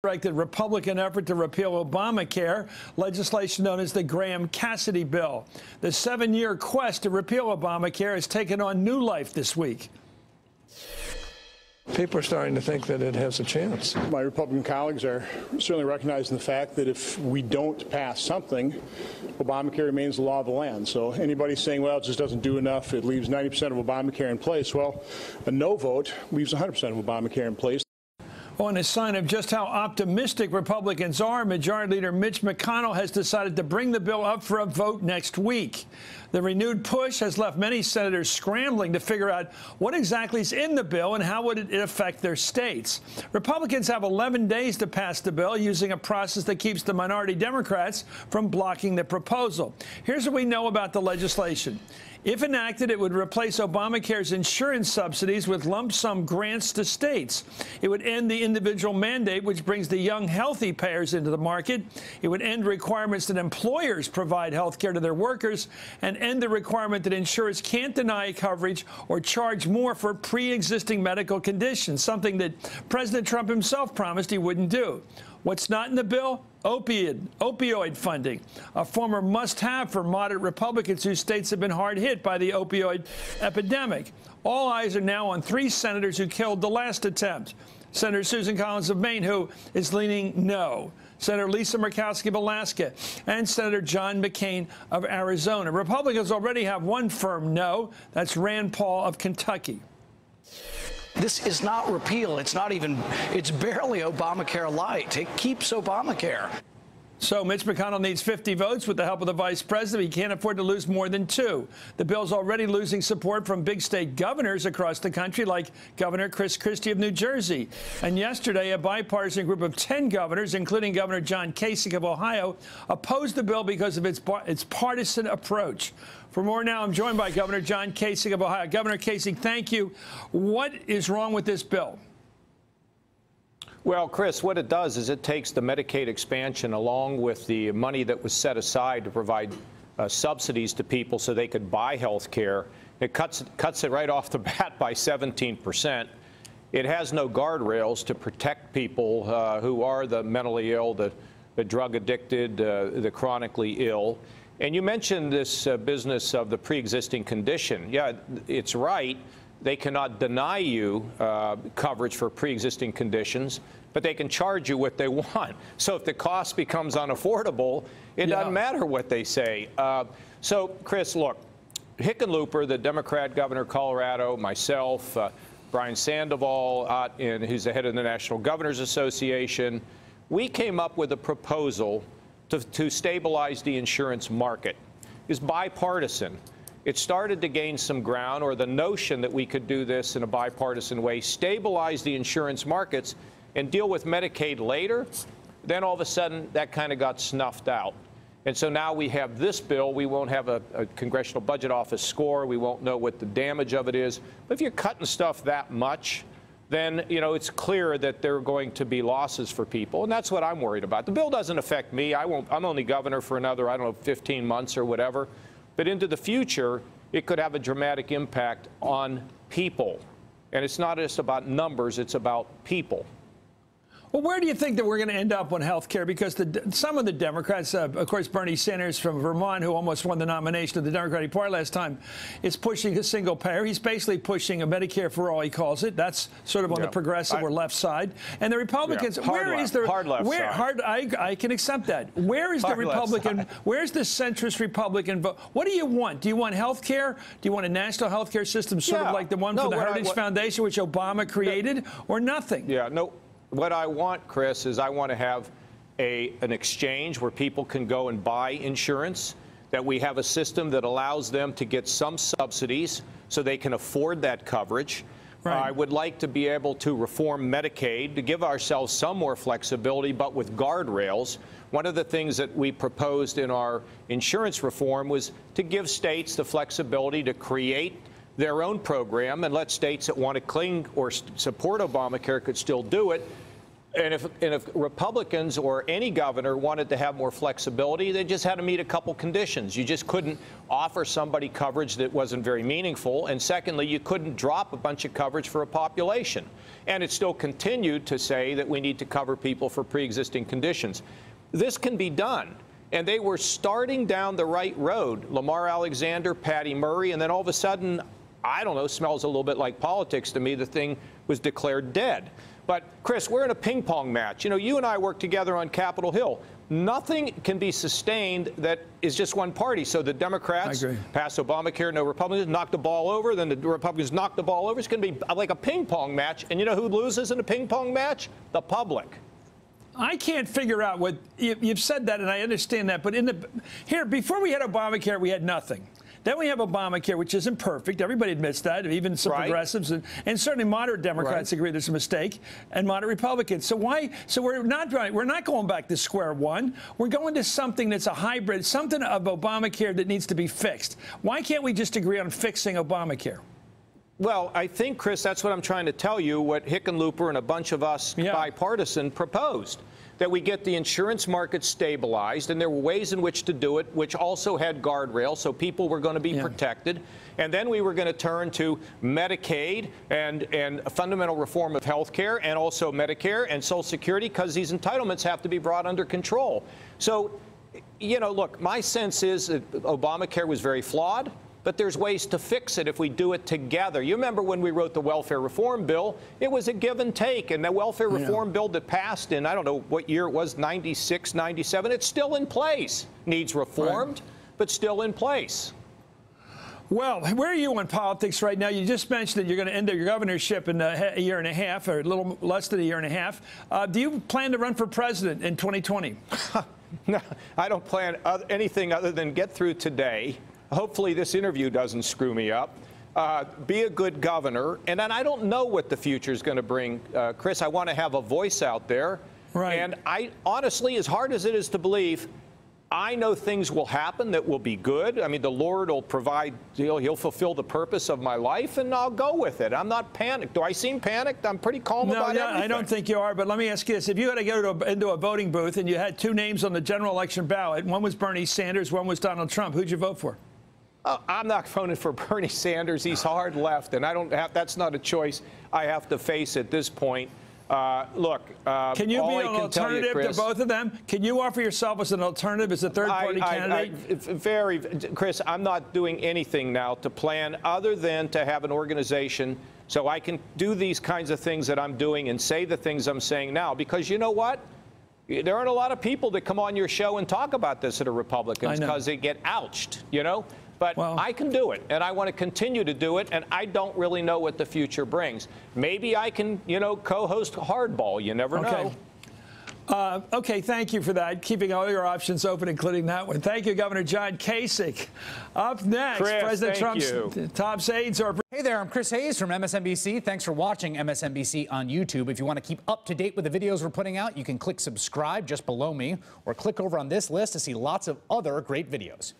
Directed Republican effort to repeal Obamacare, legislation known as the Graham-Cassidy bill. The 7-year quest to repeal Obamacare has taken on new life this week. People are starting to think that it has a chance. My Republican colleagues are certainly recognizing the fact that if we don't pass something, Obamacare remains the law of the land. So anybody saying, well, it just doesn't do enough, it leaves 90% of Obamacare in place, well, a no vote leaves 100% of Obamacare in place. On a sign of just how optimistic Republicans are, Majority Leader Mitch McConnell has decided to bring the bill up for a vote next week. The renewed push has left many senators scrambling to figure out what exactly is in the bill and how would it affect their states. Republicans have 11 days to pass the bill using a process that keeps the minority Democrats from blocking the proposal. Here's what we know about the legislation. If enacted, it would replace Obamacare's insurance subsidies with lump sum grants to states. It would end the individual mandate, which brings the young, healthy payers into the market. It would end requirements that employers provide health care to their workers and end the requirement that insurers can't deny coverage or charge more for pre-existing medical conditions, something that President Trump himself promised he wouldn't do. What's not in the bill? Opioid funding, a former must-have for moderate Republicans whose states have been hard hit by the opioid epidemic. All eyes are now on 3 senators who killed the last attempt. Senator Susan Collins of Maine, who is leaning no. Senator Lisa Murkowski of Alaska, and Senator John McCain of Arizona. Republicans already have one firm no. That's Rand Paul of Kentucky. This is not repeal. It's not even, it's barely Obamacare light. It keeps Obamacare. So Mitch McConnell needs 50 votes with the help of the vice president. He can't afford to lose more than 2. The bill's already losing support from big state governors across the country, like Governor Chris Christie of New Jersey. And yesterday, a bipartisan group of 10 governors, including Governor John Kasich of Ohio, opposed the bill because of its partisan approach. For more now, I'm joined by Governor John Kasich of Ohio. Governor Kasich, thank you. What is wrong with this bill? Well, Chris, what it does is it takes the Medicaid expansion along with the money that was set aside to provide subsidies to people so they could buy health care. It cuts it right off the bat by 17%. It has no guardrails to protect people who are the mentally ill, the drug addicted, the chronically ill. And you mentioned this business of the pre-existing condition. Yeah, it's right. They cannot deny you coverage for pre-existing conditions, but they can charge you what they want. So if the cost becomes unaffordable, it doesn't matter what they say. So, Chris, look, Hickenlooper, the Democrat governor of Colorado, myself, Brian Sandoval, who's the head of the National Governors Association, we came up with a proposal to stabilize the insurance market. It's bipartisan. It started to gain some ground, or the notion that we could do this in a bipartisan way, stabilize the insurance markets and deal with Medicaid later. Then all of a sudden, that kind of got snuffed out. And so now we have this bill. We won't have a Congressional Budget Office score. We won't know what the damage of it is. But if you're cutting stuff that much, then, you know, it's clear that there are going to be losses for people. And that's what I'm worried about. The bill doesn't affect me. I'm only governor for another, I don't know, 15 months or whatever. But into the future, it could have a dramatic impact on people. And it's not just about numbers, it's about people. Well, where do you think that we're going to end up on health care? Because some of the Democrats, of course, Bernie Sanders from Vermont, who almost won the nomination of the Democratic Party last time, is pushing a single payer. He's basically pushing a Medicare for all, he calls it. That's sort of on the progressive or left side. And the Republicans, where is the hard left side? I can accept that. Where is the Republican? Where's the centrist Republican vote? What do you want? Do you want health care? Do you want a national health care system, sort of like the one for the Heritage Foundation, which Obama created, or nothing? Yeah, no. What I want, Chris, is I want to have an exchange where people can go and buy insurance, that we have a system that allows them to get some subsidies so they can afford that coverage. Right. I would like to be able to reform Medicaid, to give ourselves some more flexibility, but with guardrails. One of the things that we proposed in our insurance reform was to give states the flexibility to create their own program and let states that want to cling or support Obamacare could still do it. And if Republicans or any governor wanted to have more flexibility, they just had to meet a couple conditions. You just couldn't offer somebody coverage that wasn't very meaningful. And secondly, you couldn't drop a bunch of coverage for a population. And it still continued to say that we need to cover people for pre-existing conditions. This can be done. And they were starting down the right road. Lamar Alexander, Patty Murray, and then all of a sudden, I don't know, smells a little bit like politics to me. The thing was declared dead. But, Chris, we're in a ping pong match. You know, you and I work together on Capitol Hill. Nothing can be sustained that is just one party. So the Democrats pass Obamacare, no Republicans, knock the ball over. Then the Republicans knock the ball over. It's going to be like a ping pong match. And you know who loses in a ping pong match? The public. I can't figure out what you've said that, and I understand that. But here, before we had Obamacare, we had nothing. Then we have Obamacare, which isn't perfect. Everybody admits that, even some progressives, and certainly moderate Democrats agree there's a mistake, and moderate Republicans. So why? So we're not going back to square one. We're going to something that's a hybrid, something of Obamacare that needs to be fixed. Why can't we just agree on fixing Obamacare? Well, I think, Chris, that's what I'm trying to tell you, what Hickenlooper and a bunch of us bipartisan proposed, that we get the insurance market stabilized, and there were ways in which to do it, which also had guardrails, so people were going to be protected. And then we were going to turn to Medicaid and a fundamental reform of health care, and also Medicare and Social Security, because these entitlements have to be brought under control. So, you know, look, my sense is that Obamacare was very flawed. But there's ways to fix it if we do it together. You remember when we wrote the welfare reform bill, it was a give and take. And the welfare reform bill that passed in, I don't know what year it was, 96, 97, it's still in place. Needs reformed, but still in place. Well, where are you on politics right now? You just mentioned that you're going to end your governorship in a year and a half, or a little less than a year and a half. Do you plan to run for president in 2020? No, I don't plan anything other than get through today. Hopefully this interview doesn't screw me up. Be a good governor. And then I don't know what the future is going to bring, Chris. I want to have a voice out there. And I honestly, as hard as it is to believe, I know things will happen that will be good. I mean, the Lord will provide, he'll fulfill the purpose of my life, and I'll go with it. I'm not panicked. Do I seem panicked? I'm pretty calm about everything. I don't think you are, but let me ask you this. If you had to go into a voting booth and you had two names on the general election ballot, one was Bernie Sanders, one was Donald Trump, who'd you vote for? I'm not voting for Bernie Sanders. He's hard left, and I don't have. That's not a choice I have to face at this point. Look, can you be an alternative to both of them? Can you offer yourself as an alternative, as a third-party candidate? Chris, I'm not doing anything now to plan other than to have an organization so I can do these kinds of things that I'm doing and say the things I'm saying now. Because you know what? There aren't a lot of people that come on your show and talk about this that are Republicans because they get ouched, you know? But I can do it, and I want to continue to do it, and I don't really know what the future brings. Maybe I can, you know, co-host Hardball. You never know. Okay, thank you for that. Keeping all your options open, including that one. Thank you, Governor John Kasich. Up next, Chris, President Trump's top aides are... Hey there, I'm Chris Hayes from MSNBC. Thanks for watching MSNBC on YouTube. If you want to keep up to date with the videos we're putting out, you can click subscribe just below me, or click over on this list to see lots of other great videos.